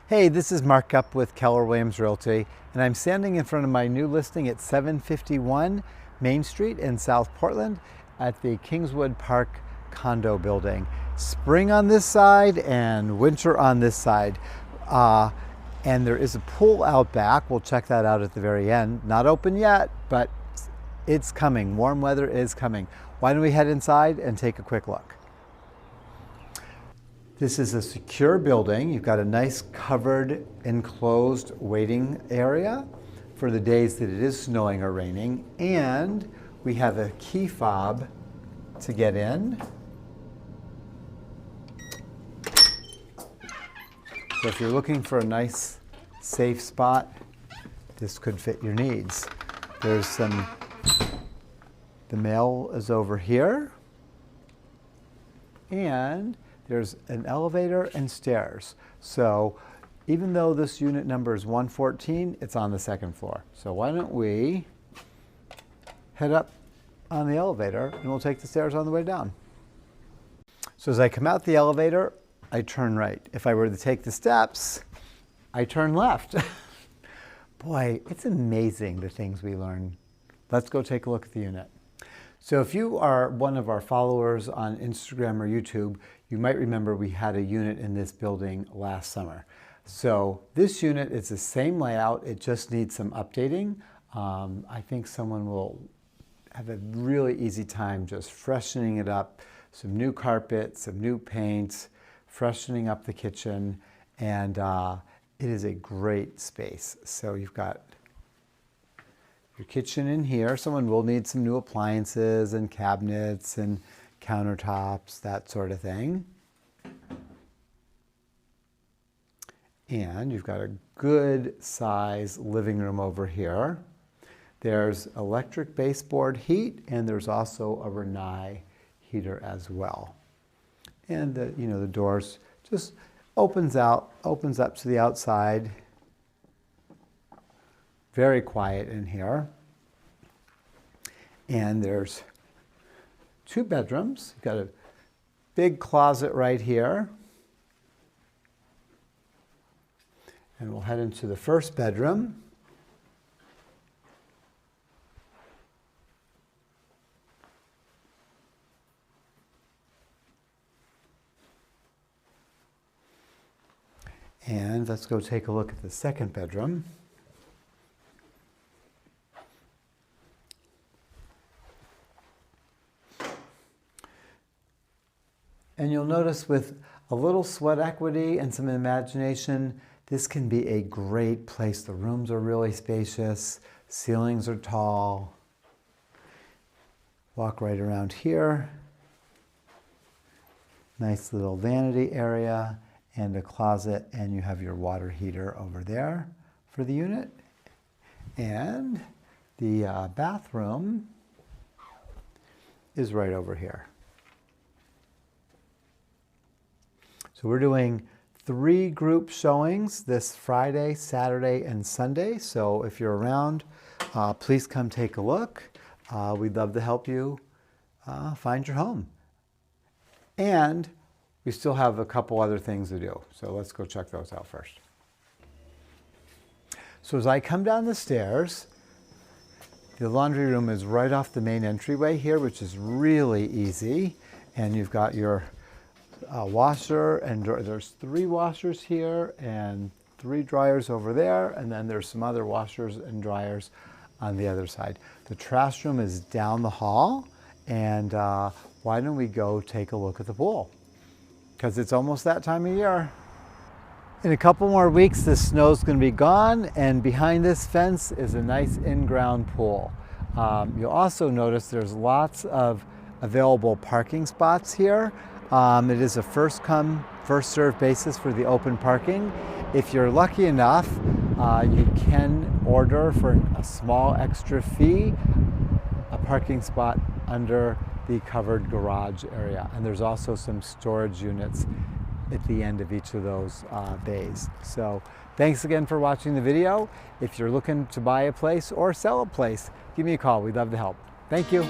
Hey, this is Mark Up with Keller Williams Realty, and I'm standing in front of my new listing at 751 Main Street in South Portland at the Kingswood Park condo building. Spring on this side and winter on this side. And there is a pool out back. We'll check that out at the very end. Not open yet, but it's coming. Warm weather is coming. Why don't we head inside and take a quick look? This is a secure building. You've got a nice covered, enclosed waiting area for the days that it is snowing or raining. And we have a key fob to get in. So if you're looking for a nice, safe spot, this could fit your needs. The mail is over here. And there's an elevator and stairs. So even though this unit number is 114, it's on the second floor. So why don't we head up on the elevator and we'll take the stairs on the way down. So as I come out the elevator, I turn right. If I were to take the steps, I turn left. Boy, it's amazing the things we learn. Let's go take a look at the unit. So if you are one of our followers on Instagram or YouTube, you might remember we had a unit in this building last summer. So this unit is the same layout, it just needs some updating. I think someone will have a really easy time just freshening it up, some new carpet, some new paint, freshening up the kitchen, and it is a great space. So you've got your kitchen in here. Someone will need some new appliances and cabinets and countertops, that sort of thing. And you've got a good size living room over here. There's electric baseboard heat, and there's also a Rinnai heater as well. And the doors just opens up to the outside. Very quiet in here. And there's two bedrooms. You've got a big closet right here. And we'll head into the first bedroom. And let's go take a look at the second bedroom. And you'll notice with a little sweat equity and some imagination, this can be a great place. The rooms are really spacious, ceilings are tall. Walk right around here. Nice little vanity area and a closet, and you have your water heater over there for the unit. And the bathroom is right over here. So we're doing 3 group showings this Friday, Saturday, and Sunday. So if you're around, please come take a look. We'd love to help you find your home. And we still have a couple other things to do. So let's go check those out first. So as I come down the stairs, the laundry room is right off the main entryway here, which is really easy. And you've got your washer and there's 3 washers here and 3 dryers over there, and then there's some other washers and dryers on the other side. The trash room is down the hall, and why don't we go take a look at the pool? Because it's almost that time of year. In a couple more weeks, the snow's going to be gone, and behind this fence is a nice in-ground pool. You'll also notice there's lots of available parking spots here. It is a first come, first served basis for the open parking. If you're lucky enough, you can order for a small extra fee a parking spot under the covered garage area. And there's also some storage units at the end of each of those bays. So thanks again for watching the video. If you're looking to buy a place or sell a place, give me a call. We'd love to help. Thank you.